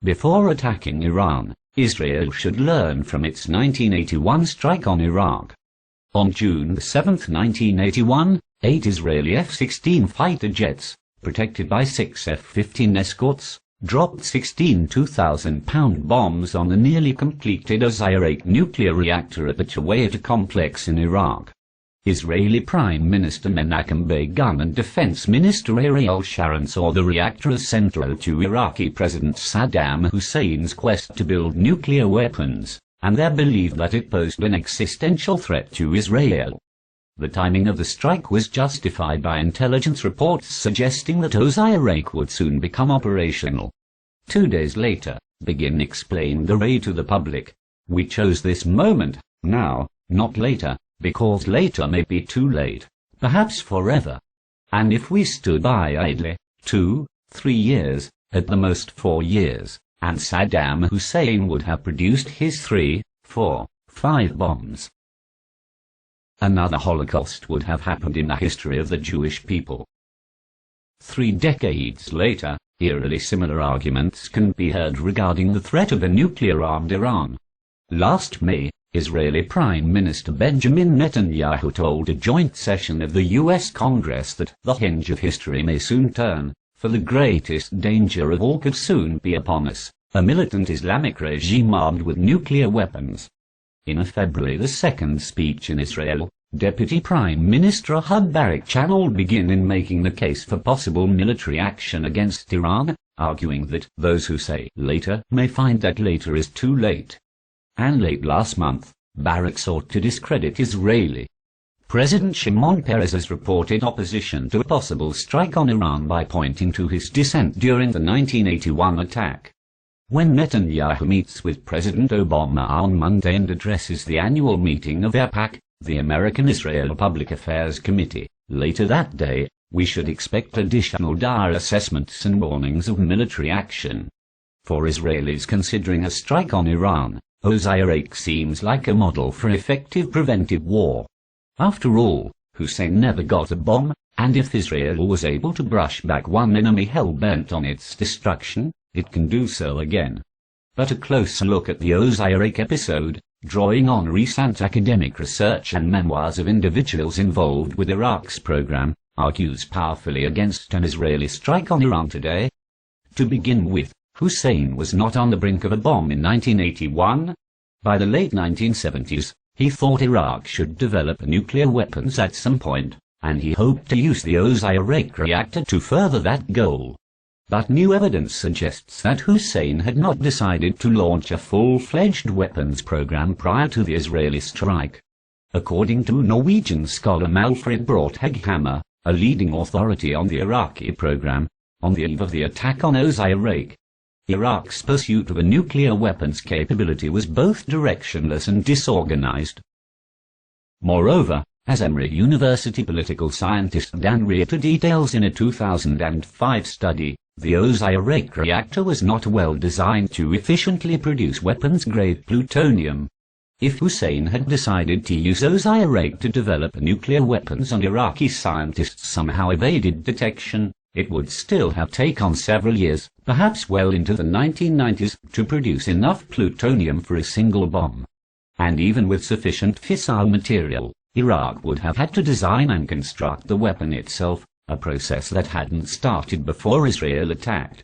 Before attacking Iran, Israel should learn from its 1981 strike on Iraq. On June 7, 1981, 8 Israeli F-16 fighter jets, protected by 6 F-15 escorts, dropped 16 2,000-pound bombs on the nearly completed Osirak nuclear reactor at the Chawata complex in Iraq. Israeli Prime Minister Menachem Begin and Defense Minister Ariel Sharon saw the reactor as central to Iraqi President Saddam Hussein's quest to build nuclear weapons, and they believed that it posed an existential threat to Israel. The timing of the strike was justified by intelligence reports suggesting that Osirak would soon become operational. 2 days later, Begin explained the raid to the public. "We chose this moment, now, not later, because later may be too late, perhaps forever. And if we stood by idly, 2, 3 years, at the most 4 years, and Saddam Hussein would have produced his 3, 4, 5 bombs. Another Holocaust would have happened in the history of the Jewish people." 3 decades later, eerily similar arguments can be heard regarding the threat of a nuclear-armed Iran. Last May, Israeli Prime Minister Benjamin Netanyahu told a joint session of the U.S. Congress that the hinge of history may soon turn, for the greatest danger of all could soon be upon us, a militant Islamic regime armed with nuclear weapons. In a February 2 speech in Israel, Deputy Prime Minister Ehud Barak channeled Begin in making the case for possible military action against Iran, arguing that those who say later may find that later is too late. And late last month, Barak sought to discredit Israeli President Shimon Peres's reported opposition to a possible strike on Iran by pointing to his dissent during the 1981 attack. When Netanyahu meets with President Obama on Monday and addresses the annual meeting of AIPAC, the American-Israel Public Affairs Committee, later that day, we should expect additional dire assessments and warnings of military action. For Israelis considering a strike on Iran, Osirak seems like a model for effective preventive war. After all, Hussein never got a bomb, and if Israel was able to brush back one enemy hell-bent on its destruction, it can do so again. But a closer look at the Osirak episode, drawing on recent academic research and memoirs of individuals involved with Iraq's program, argues powerfully against an Israeli strike on Iran today. To begin with, Hussein was not on the brink of a bomb in 1981. By the late 1970s, he thought Iraq should develop nuclear weapons at some point, and he hoped to use the Osirak reactor to further that goal. But new evidence suggests that Hussein had not decided to launch a full-fledged weapons program prior to the Israeli strike. According to Norwegian scholar Malfred Brorthagehammer, a leading authority on the Iraqi program, on the eve of the attack on Osirak, Iraq's pursuit of a nuclear weapons capability was both directionless and disorganized. Moreover, as Emory University political scientist Dan Ritter details in a 2005 study, the Osirak reactor was not well designed to efficiently produce weapons-grade plutonium. If Hussein had decided to use Osirak to develop nuclear weapons and Iraqi scientists somehow evaded detection, it would still have taken several years, perhaps well into the 1990s, to produce enough plutonium for a single bomb. And even with sufficient fissile material, Iraq would have had to design and construct the weapon itself, a process that hadn't started before Israel attacked.